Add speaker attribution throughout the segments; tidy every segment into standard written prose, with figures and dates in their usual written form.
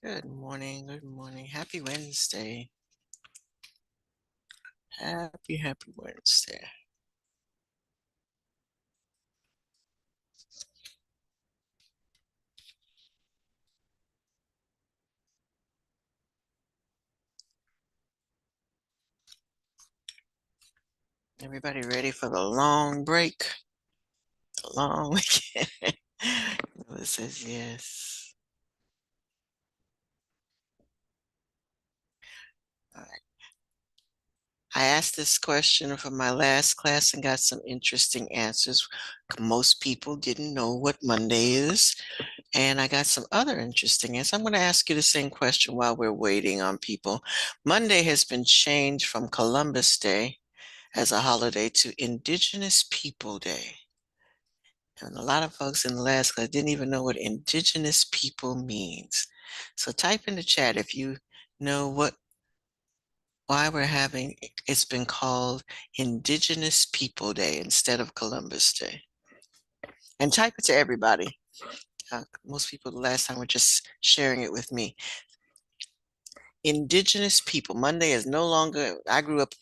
Speaker 1: Good morning. Good morning. Happy Wednesday. Happy Wednesday. Everybody ready for the long break? The long weekend? It says yes. All right. I asked this question from my last class and got some interesting answers. Most people didn't know what Monday is, and I got some other interesting answers. I'm going to ask you the same question while we're waiting on people. Monday has been changed from Columbus Day as a holiday to Indigenous People Day. And a lot of folks in the last class didn't even know what Indigenous people means. So type in the chat if you know why we're having it's been called Indigenous People Day instead of Columbus Day. And type it to everybody. Most people the last time were just sharing it with me. Indigenous people. Monday is no longer, I grew up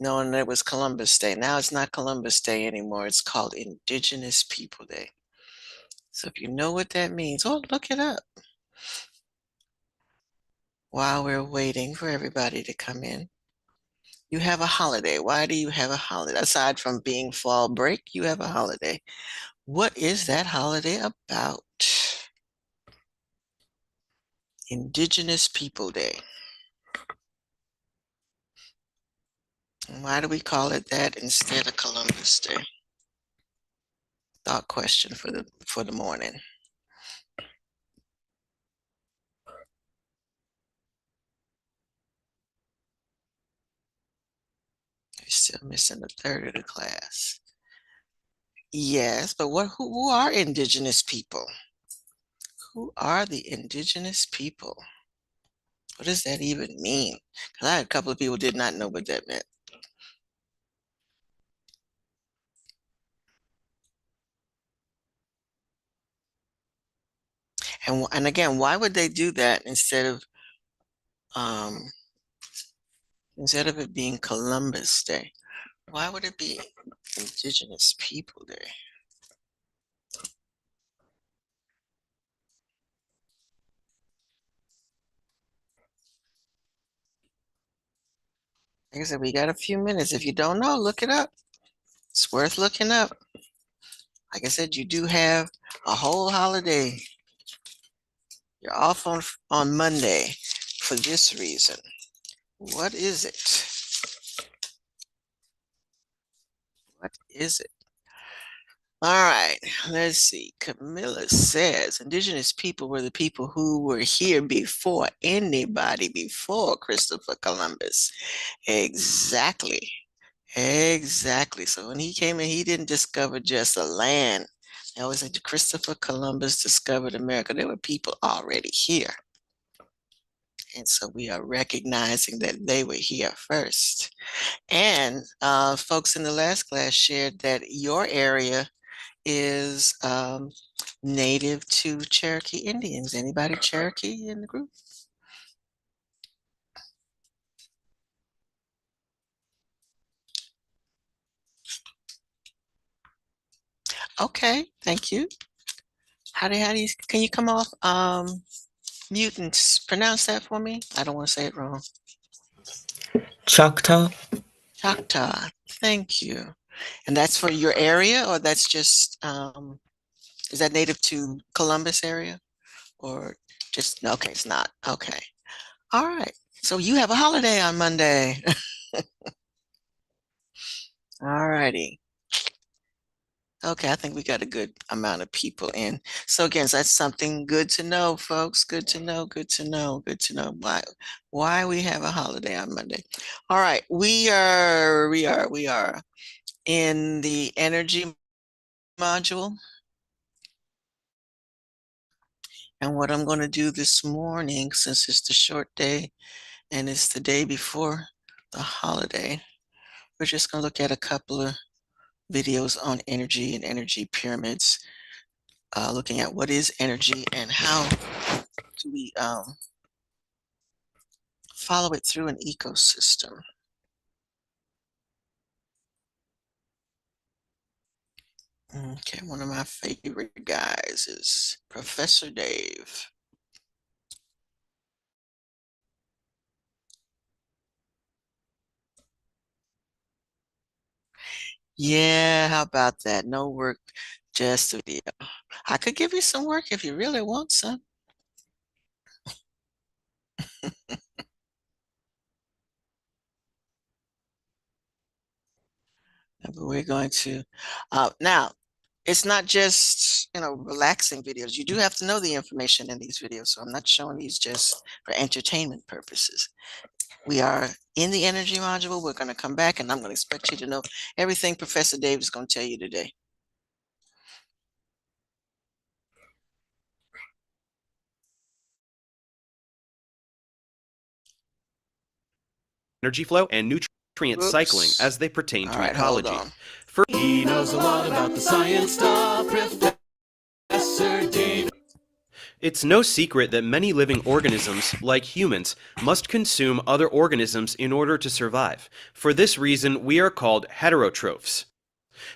Speaker 1: knowing that it was Columbus Day. Now it's not Columbus Day anymore. It's called Indigenous People Day. So if you know what that means, oh, look it up while we're waiting for everybody to come in. You have a holiday. Why do you have a holiday? Aside from being fall break, you have a holiday. What is that holiday about? Indigenous People Day. And why do we call it that instead of Columbus Day? Thought question for the morning. You're still missing a third of the class. Yes, but who are indigenous people? Who are the indigenous people? What does that even mean? Because I had a couple of people did not know what that meant. And again, why would they do that um, instead of it being Columbus Day? Why would it be Indigenous People Day? Like I said, we got a few minutes. If you don't know, look it up. It's worth looking up. Like I said, you do have a whole holiday. You're off on Monday for this reason. What is it? What is it? All right, let's see. Camilla says indigenous people were the people who were here before anybody, before Christopher Columbus. Exactly. Exactly. So when he came in, he didn't discover just a land. I always said Christopher Columbus discovered America. There were people already here. And so we are recognizing that they were here first. And folks in the last class shared that your area is native to Cherokee Indians. Anybody Cherokee in the group? Okay, thank you. How do you can you come off mute and pronounce that for me? I don't want to say it wrong.
Speaker 2: Choctaw.
Speaker 1: Choctaw. Thank you. And that's for your area, or that's just is that native to Columbus area? Or just okay, it's not. Okay. All right. So you have a holiday on Monday. All righty. Okay, I think we got a good amount of people in. So again, so that's something good to know, folks. Good to know, good to know, good to know why we have a holiday on Monday. All right, we are in the energy module. And what I'm going to do this morning, since it's the short day and it's the day before the holiday, we're just going to look at a couple of videos on energy and energy pyramids. looking at what is energy and how do we follow it through an ecosystem. Okay, one of my favorite guys is Professor Dave. Yeah, how about that? No work, just video. I could give you some work if you really want some. But we're going to now. It's not just, relaxing videos. You do have to know the information in these videos. So I'm not showing these just for entertainment purposes. We are in the energy module. We're going to come back and I'm going to expect you to know everything Professor Dave is going to tell you today.
Speaker 2: Energy flow and nutrient cycling as they pertain to ecology.
Speaker 3: He knows a lot about the science stuff, Professor Dave.
Speaker 2: It's no secret that many living organisms, like humans, must consume other organisms in order to survive. For this reason, we are called heterotrophs.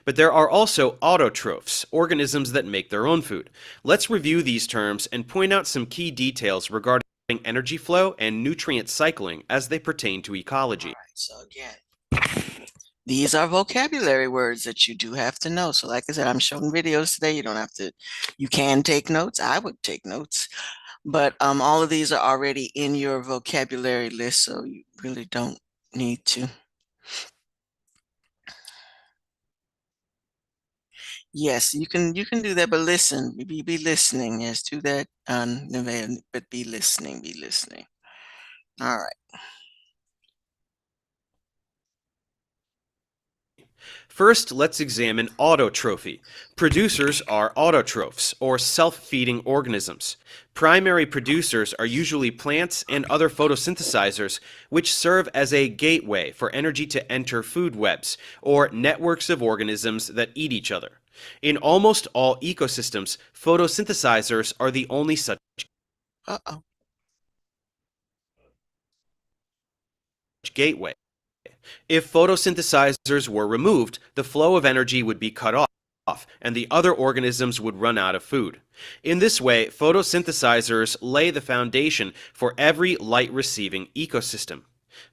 Speaker 2: But there are also autotrophs, organisms that make their own food. Let's review these terms and point out some key details regarding energy flow and nutrient cycling as they pertain to ecology.
Speaker 1: So again, these are vocabulary words that you do have to know. So like I said, I'm showing videos today. You don't have to, you can take notes. I would take notes. But all of these are already in your vocabulary list, so you really don't need to. Yes, you can do that, but listen, be listening. Yes, do that, but be listening, be listening. All right.
Speaker 2: First, let's examine autotrophy. Producers are autotrophs, or self-feeding organisms. Primary producers are usually plants and other photosynthesizers, which serve as a gateway for energy to enter food webs, or networks of organisms that eat each other. In almost all ecosystems, photosynthesizers are the only such gateway. If photosynthesizers were removed, the flow of energy would be cut off, and the other organisms would run out of food. In this way, photosynthesizers lay the foundation for every light-receiving ecosystem.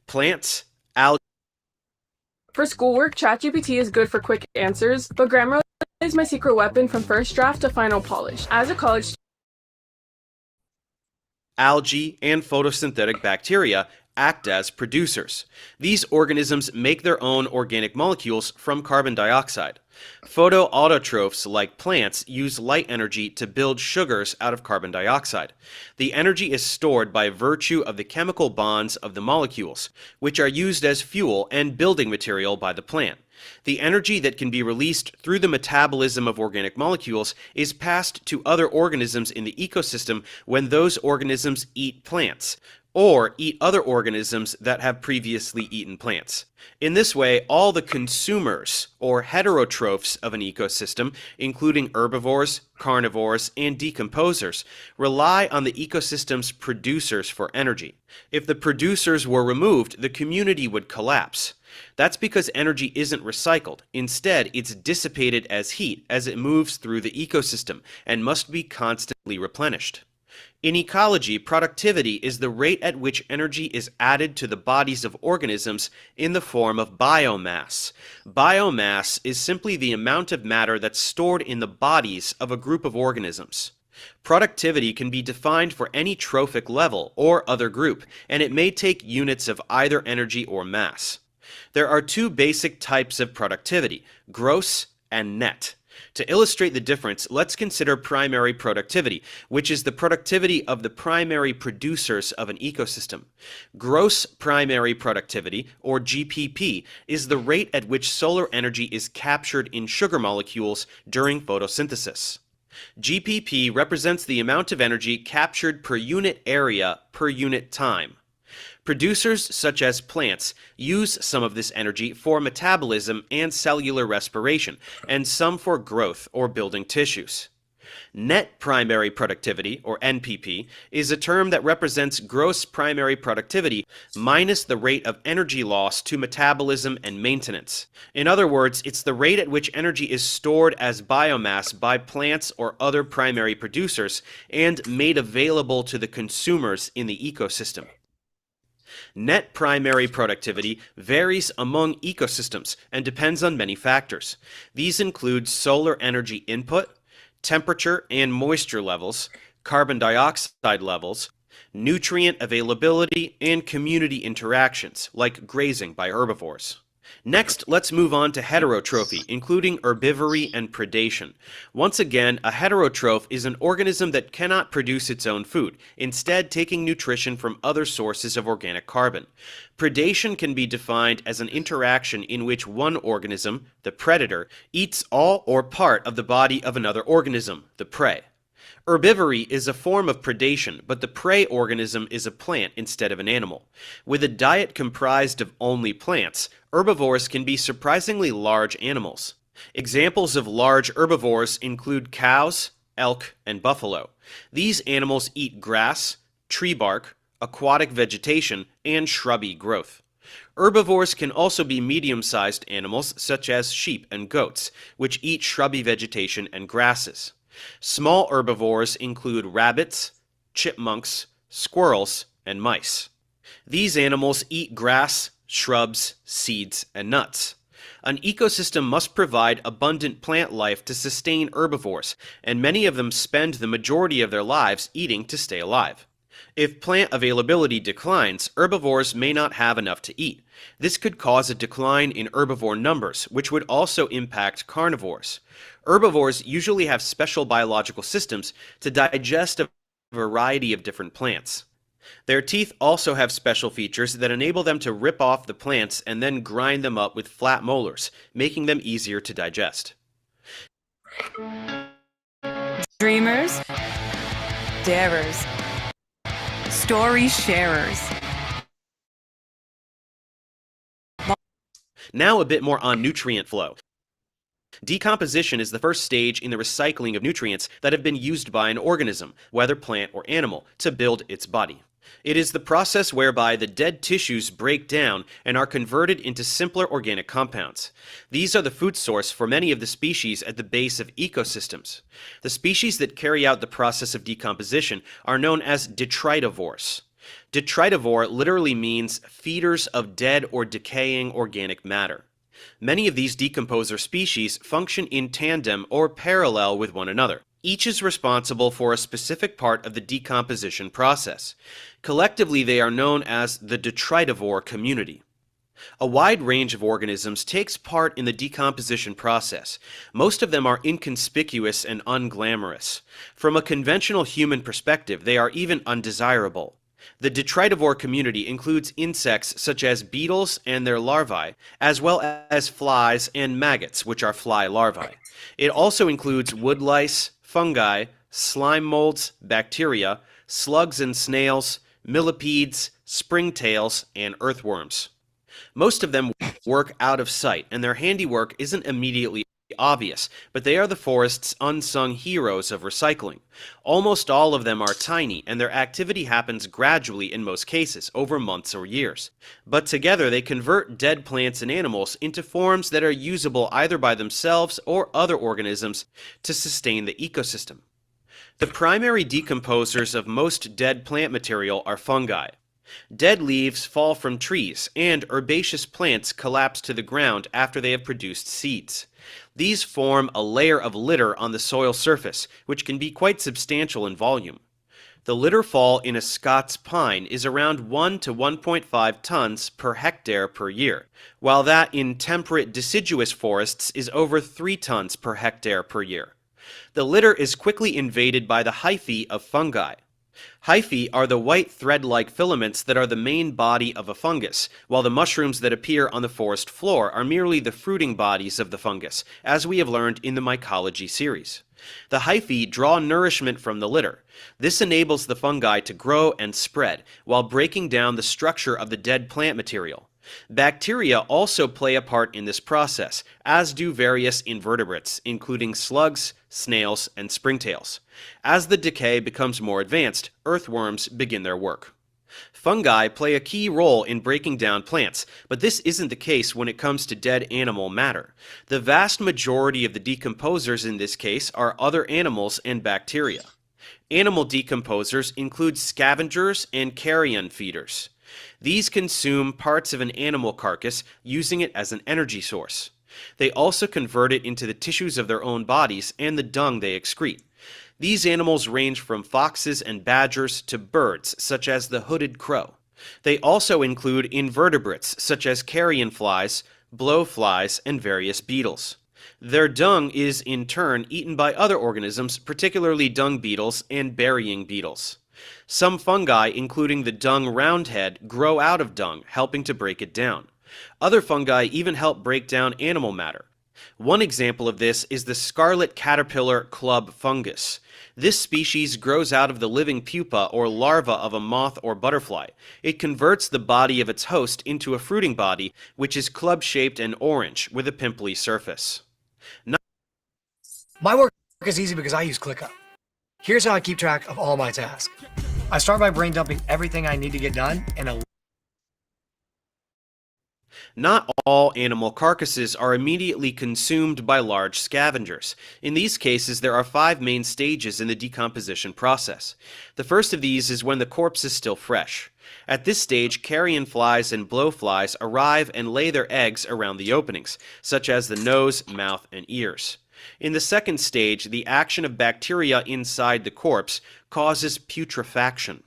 Speaker 2: Plants, algae.
Speaker 4: For schoolwork, ChatGPT is good for quick answers, but Grammarly is my secret weapon from first draft to final polish. As a college
Speaker 2: Algae and photosynthetic bacteria act as producers. These organisms make their own organic molecules from carbon dioxide. Photoautotrophs, like plants, use light energy to build sugars out of carbon dioxide. The energy is stored by virtue of the chemical bonds of the molecules, which are used as fuel and building material by the plant. The energy that can be released through the metabolism of organic molecules is passed to other organisms in the ecosystem when those organisms eat plants, or eat other organisms that have previously eaten plants. In this way, all the consumers, or heterotrophs of an ecosystem, including herbivores, carnivores, and decomposers, rely on the ecosystem's producers for energy. If the producers were removed, the community would collapse. That's because energy isn't recycled. Instead, it's dissipated as heat as it moves through the ecosystem and must be constantly replenished. In ecology, productivity is the rate at which energy is added to the bodies of organisms in the form of biomass. Biomass is simply the amount of matter that's stored in the bodies of a group of organisms. Productivity can be defined for any trophic level or other group, and it may take units of either energy or mass. There are two basic types of productivity: gross and net. To illustrate the difference, let's consider primary productivity, which is the productivity of the primary producers of an ecosystem. Gross primary productivity, or GPP, is the rate at which solar energy is captured in sugar molecules during photosynthesis. GPP represents the amount of energy captured per unit area per unit time. Producers, such as plants, use some of this energy for metabolism and cellular respiration, and some for growth or building tissues. Net primary productivity, or NPP, is a term that represents gross primary productivity minus the rate of energy loss to metabolism and maintenance. In other words, it's the rate at which energy is stored as biomass by plants or other primary producers and made available to the consumers in the ecosystem. Net primary productivity varies among ecosystems and depends on many factors. These include solar energy input, temperature and moisture levels, carbon dioxide levels, nutrient availability, and community interactions, like grazing by herbivores. Next, let's move on to heterotrophy, including herbivory and predation. Once again, a heterotroph is an organism that cannot produce its own food, instead taking nutrition from other sources of organic carbon. Predation can be defined as an interaction in which one organism, the predator, eats all or part of the body of another organism, the prey. Herbivory is a form of predation, but the prey organism is a plant instead of an animal. With a diet comprised of only plants, herbivores can be surprisingly large animals. Examples of large herbivores include cows, elk, and buffalo. These animals eat grass, tree bark, aquatic vegetation, and shrubby growth. Herbivores can also be medium-sized animals such as sheep and goats, which eat shrubby vegetation and grasses. Small herbivores include rabbits, chipmunks, squirrels, and mice. These animals eat grass, shrubs, seeds, and nuts. An ecosystem must provide abundant plant life to sustain herbivores, and many of them spend the majority of their lives eating to stay alive. If plant availability declines, herbivores may not have enough to eat. This could cause a decline in herbivore numbers, which would also impact carnivores. Herbivores usually have special biological systems to digest a variety of different plants. Their teeth also have special features that enable them to rip off the plants and then grind them up with flat molars, making them easier to digest.
Speaker 5: Dreamers, darers, story sharers.
Speaker 2: Now a bit more on nutrient flow. Decomposition is the first stage in the recycling of nutrients that have been used by an organism, whether plant or animal, to build its body. It is the process whereby the dead tissues break down and are converted into simpler organic compounds. These are the food source for many of the species at the base of ecosystems. The species that carry out the process of decomposition are known as detritivores. Detritivore literally means feeders of dead or decaying organic matter. Many of these decomposer species function in tandem or parallel with one another. Each is responsible for a specific part of the decomposition process. Collectively, they are known as the detritivore community. A wide range of organisms takes part in the decomposition process. Most of them are inconspicuous and unglamorous. From a conventional human perspective, they are even undesirable. The detritivore community includes insects such as beetles and their larvae, as well as flies and maggots, which are fly larvae. It also includes woodlice, fungi, slime molds, bacteria, slugs and snails, millipedes, springtails, and earthworms. Most of them work out of sight, and their handiwork isn't immediately obvious, but they are the forest's unsung heroes of recycling. Almost all of them are tiny, and their activity happens gradually in most cases, over months or years. But together they convert dead plants and animals into forms that are usable either by themselves or other organisms to sustain the ecosystem. The primary decomposers of most dead plant material are fungi. Dead leaves fall from trees, and herbaceous plants collapse to the ground after they have produced seeds. These form a layer of litter on the soil surface, which can be quite substantial in volume. The litter fall in a Scots pine is around 1 to 1.5 tons per hectare per year, while that in temperate deciduous forests is over 3 tons per hectare per year. The litter is quickly invaded by the hyphae of fungi. Hyphae are the white thread-like filaments that are the main body of a fungus, while the mushrooms that appear on the forest floor are merely the fruiting bodies of the fungus, as we have learned in the mycology series. The hyphae draw nourishment from the litter. This enables the fungi to grow and spread, while breaking down the structure of the dead plant material. Bacteria also play a part in this process, as do various invertebrates, including slugs, snails, and springtails. As the decay becomes more advanced, earthworms begin their work. Fungi play a key role in breaking down plants, but this isn't the case when it comes to dead animal matter. The vast majority of the decomposers in this case are other animals and bacteria. Animal decomposers include scavengers and carrion feeders. These consume parts of an animal carcass, using it as an energy source. They also convert it into the tissues of their own bodies and the dung they excrete. These animals range from foxes and badgers to birds, such as the hooded crow. They also include invertebrates, such as carrion flies, blowflies, and various beetles. Their dung is, in turn, eaten by other organisms, particularly dung beetles and burying beetles. Some fungi, including the dung roundhead, grow out of dung, helping to break it down. Other fungi even help break down animal matter. One example of this is the scarlet caterpillar club fungus. This species grows out of the living pupa or larva of a moth or butterfly. It converts the body of its host into a fruiting body, which is club-shaped and orange, with a pimply surface.
Speaker 6: My work is easy because I use ClickUp. Here's how I keep track of all my tasks. I start by brain dumping everything I need to get done in a
Speaker 2: Not all animal carcasses are immediately consumed by large scavengers. In these cases, there are 5 main stages in the decomposition process. The first of these is when the corpse is still fresh. At this stage, carrion flies and blowflies arrive and lay their eggs around the openings, such as the nose, mouth, and ears. In the second stage, the action of bacteria inside the corpse causes putrefaction.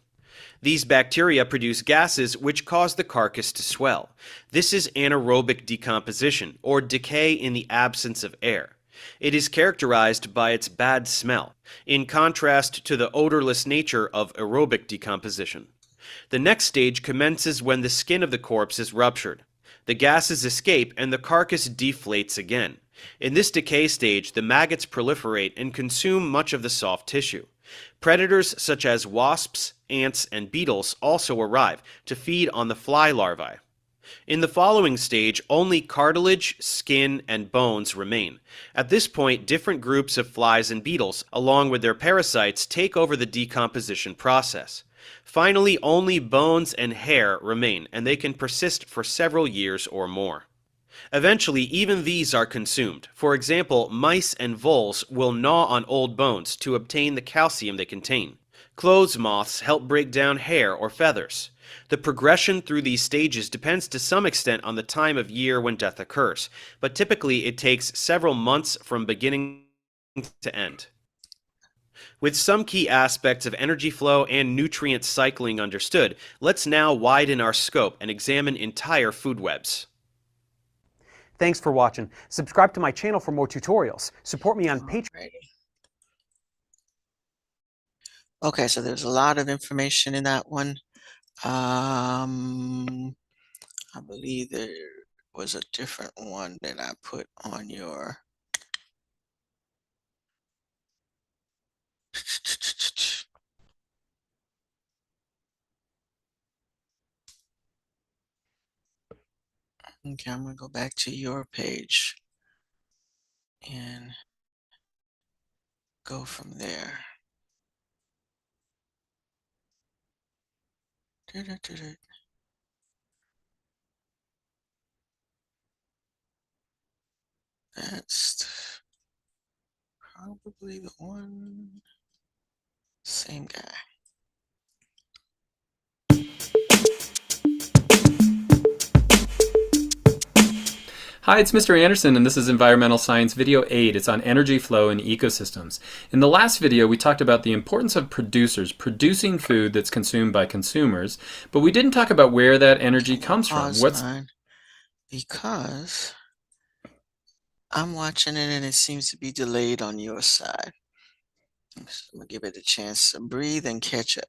Speaker 2: These bacteria produce gases which cause the carcass to swell. This is anaerobic decomposition, or decay in the absence of air. It is characterized by its bad smell, in contrast to the odorless nature of aerobic decomposition. The next stage commences when the skin of the corpse is ruptured. The gases escape and the carcass deflates again. In this decay stage, the maggots proliferate and consume much of the soft tissue. Predators such as wasps, ants, and beetles also arrive to feed on the fly larvae. In the following stage, only cartilage, skin, and bones remain. At this point, different groups of flies and beetles, along with their parasites, take over the decomposition process. Finally, only bones and hair remain, and they can persist for several years or more. Eventually, even these are consumed. For example, mice and voles will gnaw on old bones to obtain the calcium they contain. Clothes moths help break down hair or feathers. The progression through these stages depends to some extent on the time of year when death occurs, but typically it takes several months from beginning to end. With some key aspects of energy flow and nutrient cycling understood, let's now widen our scope and examine entire food webs.
Speaker 7: Thanks for watching. Subscribe to my channel for more tutorials. Support me on Patreon.
Speaker 1: Alrighty. Okay, so there's a lot of information in that one. I believe there was a different one that I put on your okay, I'm gonna go back to your page and go from there. That's probably the one. Same guy.
Speaker 8: Hi, it's Mr. Anderson, and this is Environmental Science Video 8. It's on energy flow in ecosystems. In the last video, we talked about the importance of producers producing food that's consumed by consumers, but we didn't talk about where that energy comes from.
Speaker 1: Pause mine because I'm watching it and it seems to be delayed on your side. So I'm gonna give it a chance to breathe and catch up.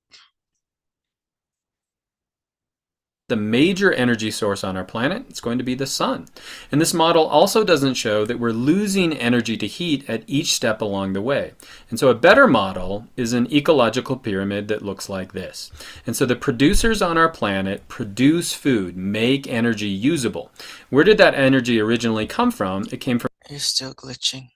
Speaker 8: the major energy source on our planet? It's going to be the sun. And this model also doesn't show that we're losing energy to heat at each step along the way. And so a better model is an ecological pyramid that looks like this. And so the producers on our planet produce food, make energy usable. Where did that energy originally come from? It came from
Speaker 1: You're still glitching.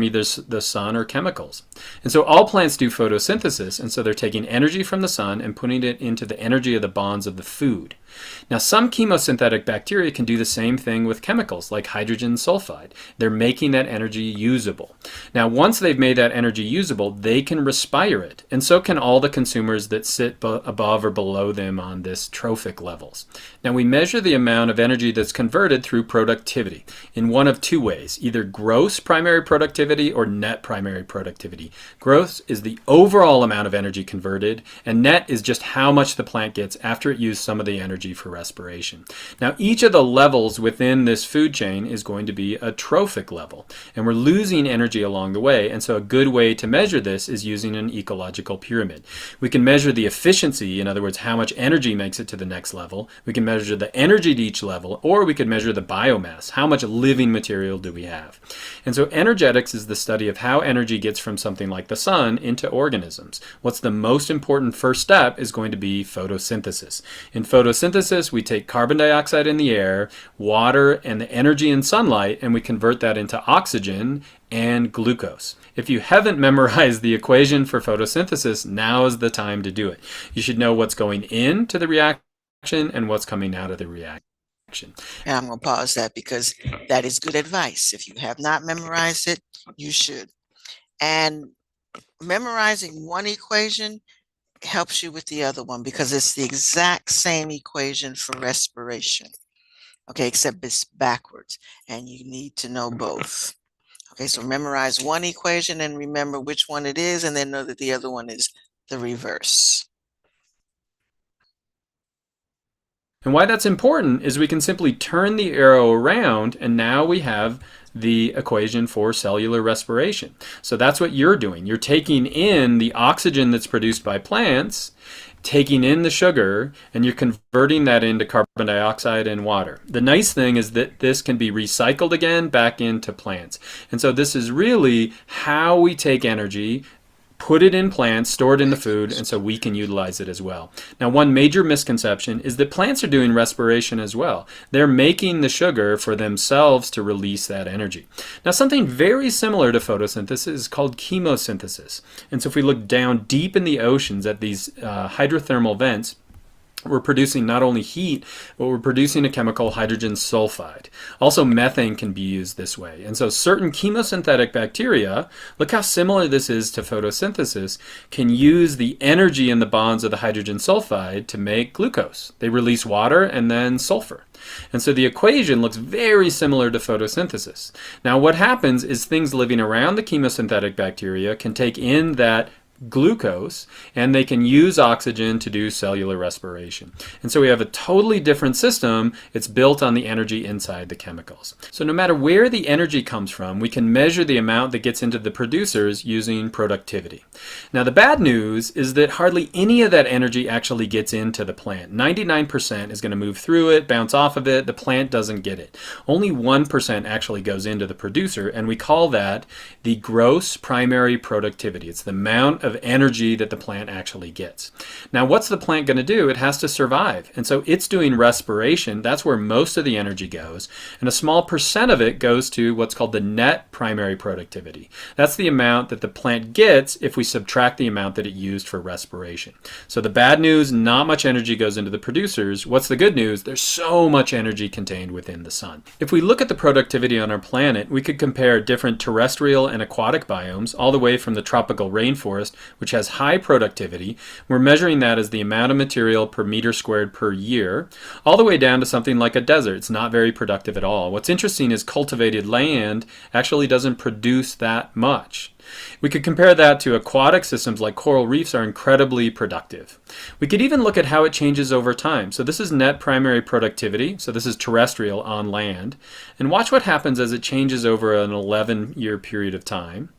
Speaker 8: either the sun or chemicals. And so all plants do photosynthesis, and so they're taking energy from the sun and putting it into the energy of the bonds of the food. Now, some chemosynthetic bacteria can do the same thing with chemicals like hydrogen sulfide. They're making that energy usable. Now, once they've made that energy usable, they can respire it, and so can all the consumers that sit above or below them on this trophic levels. Now, we measure the amount of energy that's converted through productivity in one of two ways, either gross primary productivity or net primary productivity. Gross is the overall amount of energy converted, and net is just how much the plant gets after it used some of the energy for respiration. Now, each of the levels within this food chain is going to be a trophic level, and we're losing energy along the way, and so a good way to measure this is using an ecological pyramid. We can measure the efficiency, in other words, how much energy makes it to the next level. We can measure the energy to each level, or we could measure the biomass, how much living material do we have. And so energetics is the study of how energy gets from something like the sun into organisms. What's the most important first step is going to be photosynthesis. In photosynthesis, we take carbon dioxide in the air, water, and the energy in sunlight, and we convert that into oxygen and glucose. If you haven't memorized the equation for photosynthesis, now is the time to do it. You should know what's going into the reaction and what's coming out of the reaction.
Speaker 1: And I'm going to pause that because that is good advice. If you have not memorized it, you should. And memorizing one equation helps you with the other one because it's the exact same equation for respiration. Okay, except it's backwards, and you need to know both. Okay, so memorize one equation and remember which one it is, and then know that the other one is the reverse.
Speaker 8: And why that's important is we can simply turn the arrow around, and now we have the equation for cellular respiration. So that's what you're doing. You're taking in the oxygen that's produced by plants, taking in the sugar, and you're converting that into carbon dioxide and water. The nice thing is that this can be recycled again back into plants. And so this is really how we take energy, put it in plants, store it in the food, and so we can utilize it as well. Now, one major misconception is that plants are doing respiration as well. They're making the sugar for themselves to release that energy. Now, something very similar to photosynthesis is called chemosynthesis. And so if we look down deep in the oceans at these hydrothermal vents, we're producing not only heat, but we're producing a chemical, hydrogen sulfide. Also, methane can be used this way. And so certain chemosynthetic bacteria, look how similar this is to photosynthesis, can use the energy in the bonds of the hydrogen sulfide to make glucose. They release water and then sulfur. And so the equation looks very similar to photosynthesis. Now, what happens is things living around the chemosynthetic bacteria can take in that glucose, and they can use oxygen to do cellular respiration. And so we have a totally different system. It's built on the energy inside the chemicals. So no matter where the energy comes from, we can measure the amount that gets into the producers using productivity. Now, the bad news is that hardly any of that energy actually gets into the plant. 99% is going to move through it, bounce off of it. The plant doesn't get it. Only 1% actually goes into the producer, and we call that the gross primary productivity. It's the amount of energy that the plant actually gets. Now, what's the plant going to do? It has to survive. And so it's doing respiration. That's where most of the energy goes. And a small percent of it goes to what's called the net primary productivity. That's the amount that the plant gets if we subtract the amount that it used for respiration. So the bad news, not much energy goes into the producers. What's the good news? There's so much energy contained within the sun. If we look at the productivity on our planet, we could compare different terrestrial and aquatic biomes, all the way from the tropical rainforest, which has high productivity. We're measuring that as the amount of material per meter squared per year, all the way down to something like a desert. It's not very productive at all. What's interesting is cultivated land actually doesn't produce that much. We could compare that to aquatic systems like coral reefs are incredibly productive. We could even look at how it changes over time. So this is net primary productivity. So this is terrestrial on land. And watch what happens as it changes over an 11-year period of time.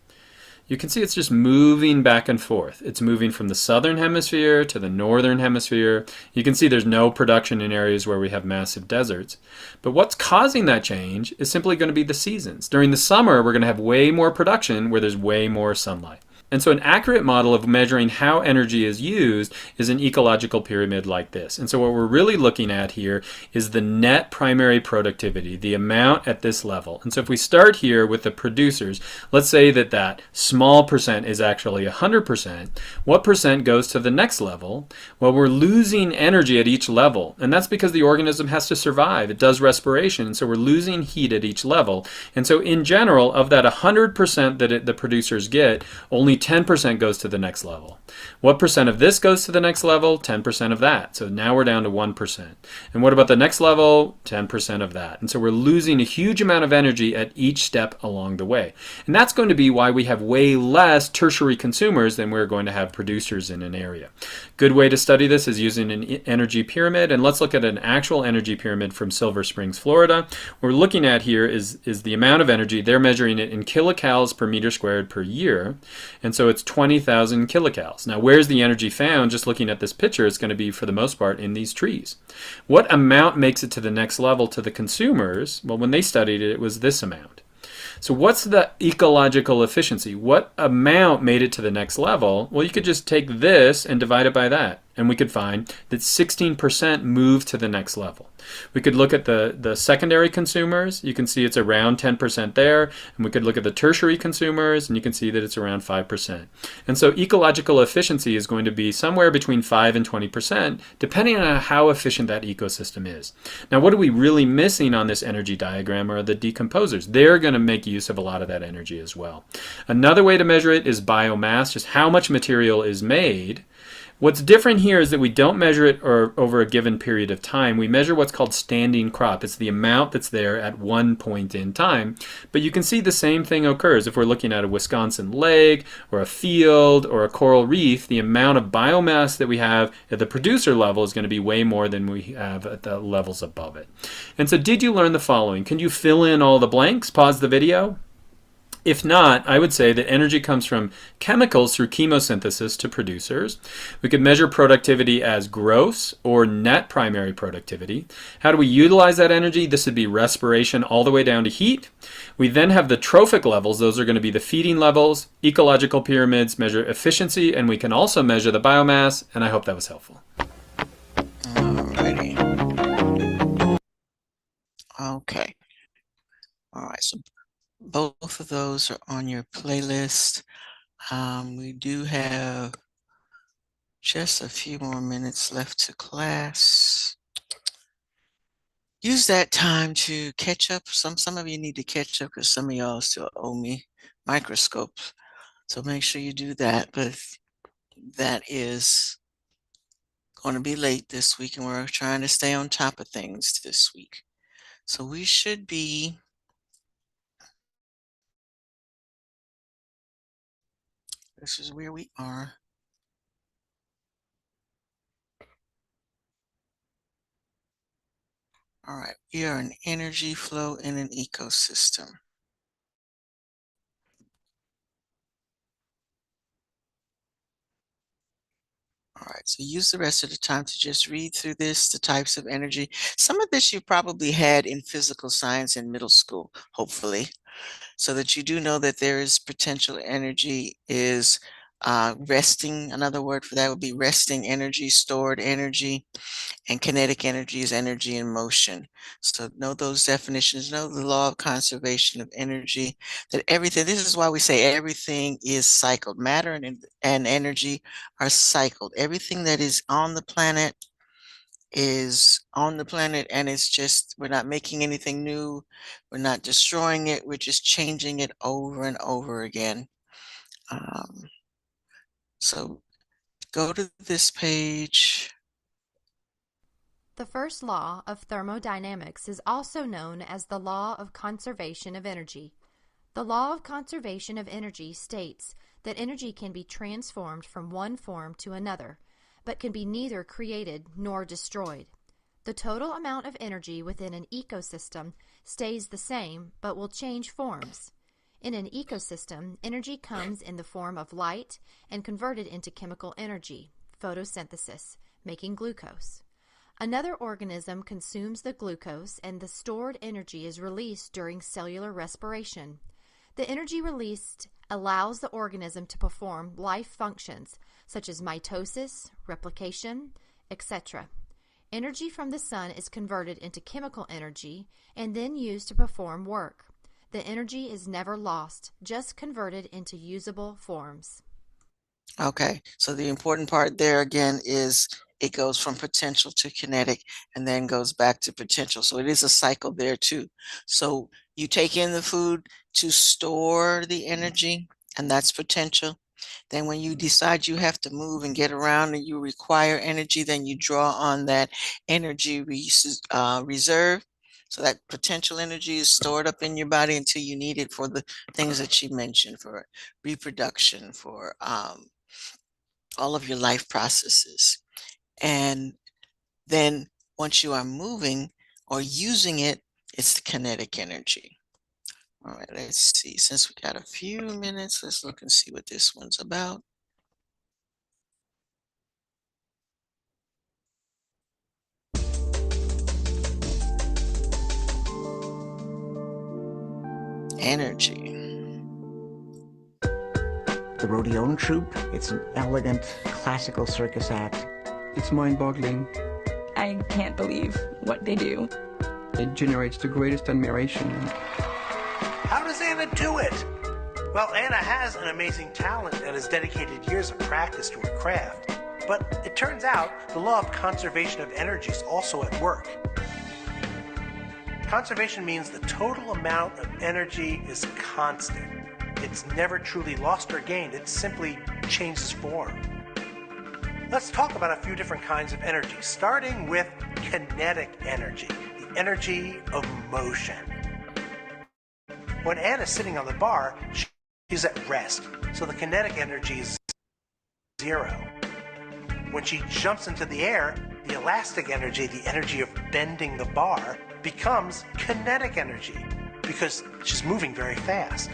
Speaker 8: You can see it's just moving back and forth. It's moving from the southern hemisphere to the northern hemisphere. You can see there's no production in areas where we have massive deserts. But what's causing that change is simply going to be the seasons. During the summer, we're going to have way more production where there's way more sunlight. And so an accurate model of measuring how energy is used is an ecological pyramid like this. And so what we're really looking at here is the net primary productivity, the amount at this level. And so if we start here with the producers, let's say that that small percent is actually 100%. What percent goes to the next level? Well, we're losing energy at each level. And that's because the organism has to survive. It does respiration. And so we're losing heat at each level. And so in general, of that 100% that the producers get, only 10% goes to the next level. What percent of this goes to the next level? 10% of that. So now we're down to 1%. And what about the next level? 10% of that. And so we're losing a huge amount of energy at each step along the way. And that's going to be why we have way less tertiary consumers than we're going to have producers in an area. Good way to study this is using an energy pyramid. And let's look at an actual energy pyramid from Silver Springs, Florida. What we're looking at here is the amount of energy. They're measuring it in kilocalories per meter squared per year. And so it's 20,000 kilocalories. Now, where's the energy found? Just looking at this picture, it's going to be, for the most part, in these trees. What amount makes it to the next level to the consumers? Well, when they studied it, it was this amount. So what's the ecological efficiency? What amount made it to the next level? Well, you could just take this and divide it by that. And we could find that 16% moved to the next level. We could look at the secondary consumers. You can see it's around 10% there. And we could look at the tertiary consumers, and you can see that it's around 5%. And so ecological efficiency is going to be somewhere between 5 and 20%, depending on how efficient that ecosystem is. Now, what are we really missing on this energy diagram are the decomposers. They're going to make use of a lot of that energy as well. Another way to measure it is biomass, just how much material is made. What's different here is that we don't measure it over a given period of time. We measure what's called standing crop. It's the amount that's there at one point in time. But you can see the same thing occurs if we're looking at a Wisconsin lake or a field or a coral reef. The amount of biomass that we have at the producer level is going to be way more than we have at the levels above it. And so did you learn the following? Can you fill in all the blanks? Pause the video. If not, I would say that energy comes from chemicals through chemosynthesis to producers. We could measure productivity as gross or net primary productivity. How do we utilize that energy? This would be respiration all the way down to heat. We then have the trophic levels. Those are going to be the feeding levels. Ecological pyramids measure efficiency, and we can also measure the biomass, and I hope that was helpful.
Speaker 1: Alrighty. Okay. All right. So both of those are on your playlist. We do have just a few more minutes left to class. Use that time to catch up. Some of you need to catch up because some of y'all still owe me microscopes. So make sure you do that. But that is going to be late this week, and we're trying to stay on top of things this week. So we should be this is where we are. All right, we are an energy flow in an ecosystem. All right, so use the rest of the time to just read through this, the types of energy. Some of this you probably had in physical science in middle school, hopefully, so that you do know that there is potential energy is resting. Another word for that would be resting energy, stored energy, and kinetic energy is energy in motion. So know those definitions, know the law of conservation of energy, that everything, this is why we say everything is cycled. Matter and energy are cycled. Everything that is on the planet is on the planet, and it's just, we're not making anything new. We're not destroying it. We're just changing it over and over again. So go to this page.
Speaker 9: The first law of thermodynamics is also known as the law of conservation of energy. The law of conservation of energy states that energy can be transformed from one form to another, but can be neither created nor destroyed. The total amount of energy within an ecosystem stays the same, but will change forms. In an ecosystem, energy comes in the form of light and converted into chemical energy, photosynthesis, making glucose. Another organism consumes the glucose and the stored energy is released during cellular respiration. The energy released allows the organism to perform life functions such as mitosis, replication, etc. Energy from the sun is converted into chemical energy and then used to perform work. The energy is never lost, just converted into usable forms.
Speaker 1: Okay, so the important part there again is it goes from potential to kinetic and then goes back to potential. So it is a cycle there too. So you take in the food to store the energy, and that's potential. Then when you decide you have to move and get around and you require energy, then you draw on that energy reserve. So that potential energy is stored up in your body until you need it for the things that she mentioned, for reproduction, for all of your life processes. And then once you are moving or using it, it's the kinetic energy. All right, let's see. Since we got a few minutes, let's look and see what this one's about. Energy.
Speaker 10: The Rhodiola Troupe, it's an elegant classical circus act.
Speaker 11: It's mind-boggling.
Speaker 5: I can't believe what they do.
Speaker 11: It generates the greatest admiration.
Speaker 12: How does Anna do it? Well, Anna has an amazing talent and has dedicated years of practice to her craft. But it turns out the law of conservation of energy is also at work. Conservation means the total amount of energy is constant. It's never truly lost or gained, it simply changes form. Let's talk about a few different kinds of energy, starting with kinetic energy, the energy of motion. When Anna's sitting on the bar, she's at rest, so the kinetic energy is 0. When she jumps into the air, the elastic energy, the energy of bending the bar, becomes kinetic energy because she's moving very fast.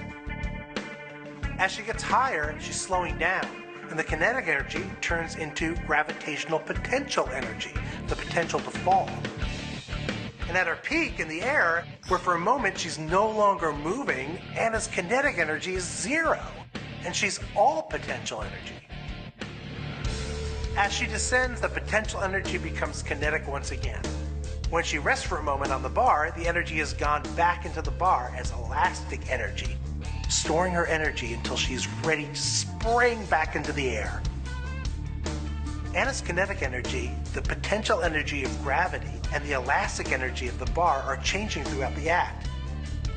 Speaker 12: As she gets higher, she's slowing down, and the kinetic energy turns into gravitational potential energy, the potential to fall. And at her peak in the air, where for a moment she's no longer moving, Anna's kinetic energy is 0, and she's all potential energy. As she descends, the potential energy becomes kinetic once again. When she rests for a moment on the bar, the energy has gone back into the bar as elastic energy, storing her energy until she's ready to spring back into the air. Anna's kinetic energy, the potential energy of gravity, and the elastic energy of the bar are changing throughout the act.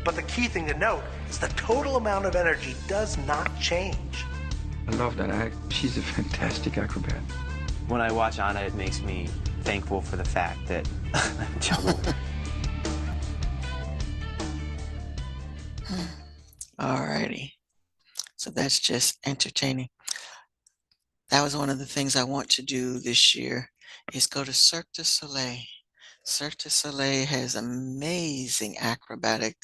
Speaker 12: But the key thing to note is the total amount of energy does not change.
Speaker 11: I love that act. She's a fantastic acrobat.
Speaker 13: When I watch Anna, it makes me thankful for the fact that
Speaker 1: Alrighty. So that's just entertaining. That was one of the things I want to do this year, is go to Cirque du Soleil. Cirque du Soleil has amazing acrobatic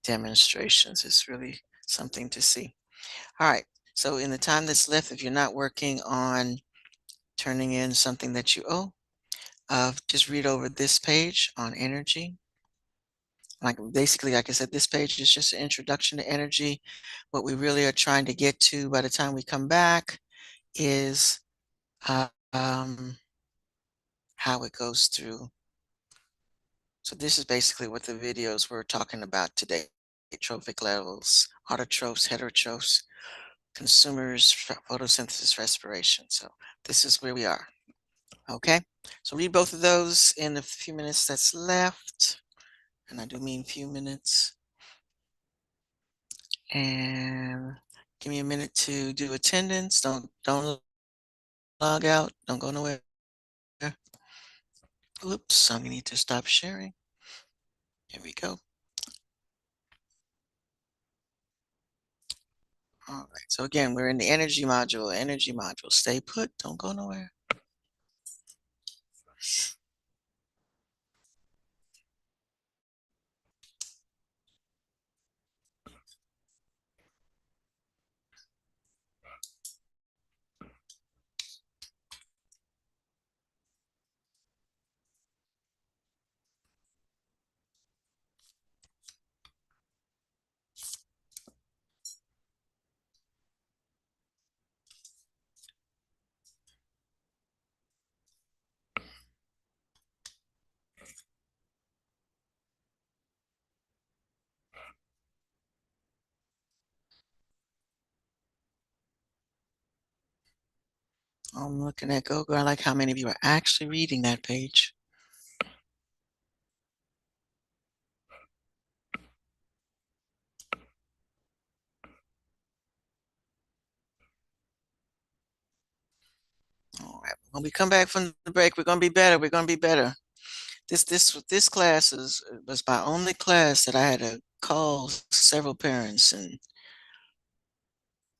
Speaker 1: demonstrations. It's really something to see. All right. So in the time that's left, if you're not working on turning in something that you owe, just read over this page on energy. Basically, like I said, this page is just an introduction to energy. What we really are trying to get to by the time we come back is how it goes through. So this is basically what the videos we're talking about today: trophic levels, autotrophs, heterotrophs, consumers, photosynthesis, respiration. So this is where we are. Okay, so read both of those in the few minutes that's left. And I do mean few minutes. And give me a minute to do attendance. Don't log out. Don't go nowhere. Oops, I need to stop sharing. Here we go. All right, so again, we're in the energy module. Energy module. Stay put. Don't go nowhere. I'm looking at Google. I like how many of you are actually reading that page. All right. When we come back from the break, we're gonna be better. We're gonna be better. This class was my only class that I had to call several parents, and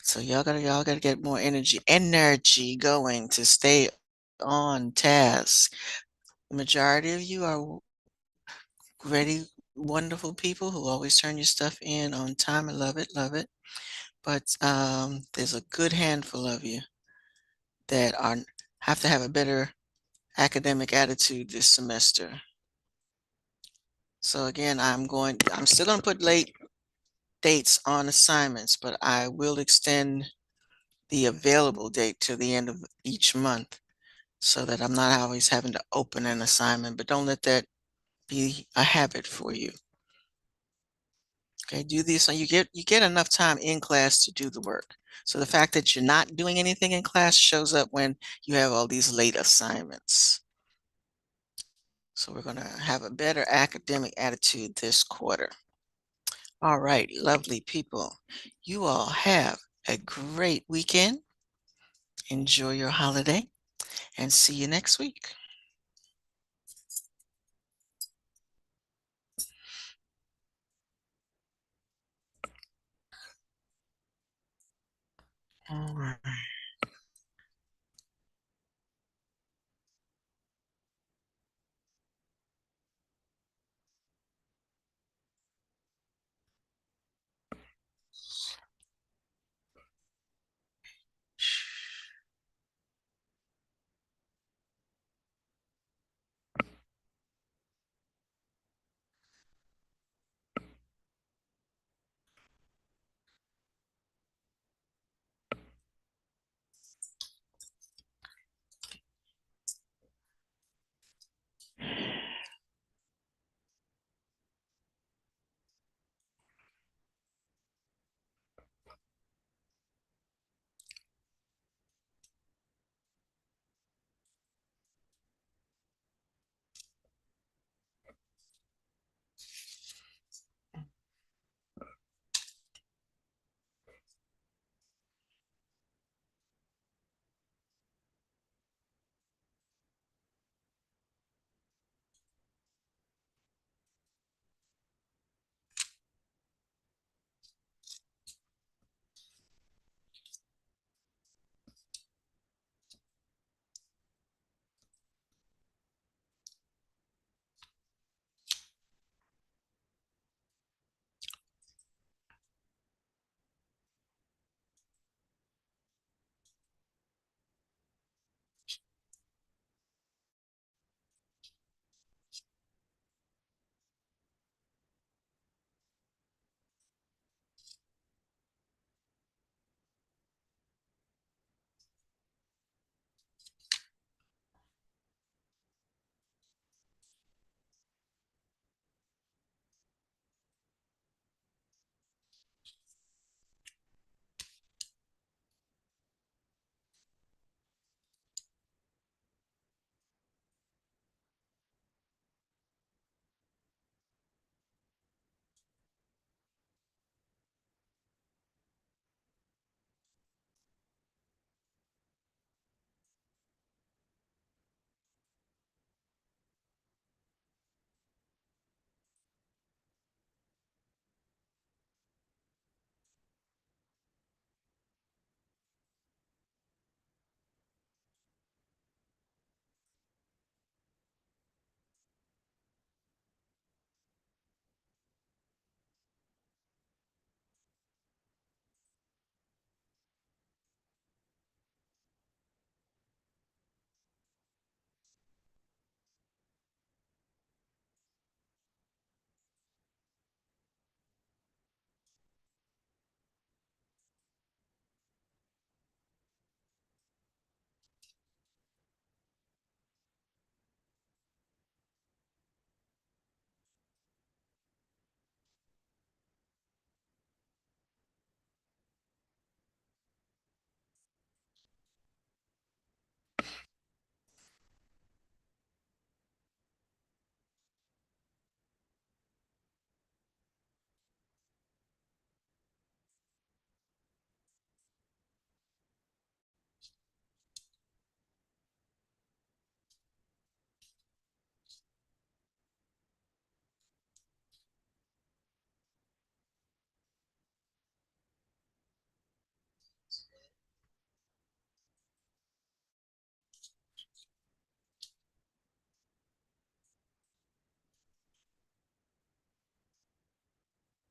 Speaker 1: so y'all gotta get more energy going to stay on task. The majority of you are ready, wonderful people who always turn your stuff in on time. I love it, love it. But there's a good handful of you that have to have a better academic attitude this semester. So again, I'm still gonna put late dates on assignments, but I will extend the available date to the end of each month so that I'm not always having to open an assignment, but don't let that be a habit for you. Okay, do these so you get enough time in class to do the work. So the fact that you're not doing anything in class shows up when you have all these late assignments. So we're gonna have a better academic attitude this quarter. All right, lovely people. You all have a great weekend. Enjoy your holiday and see you next week. All right.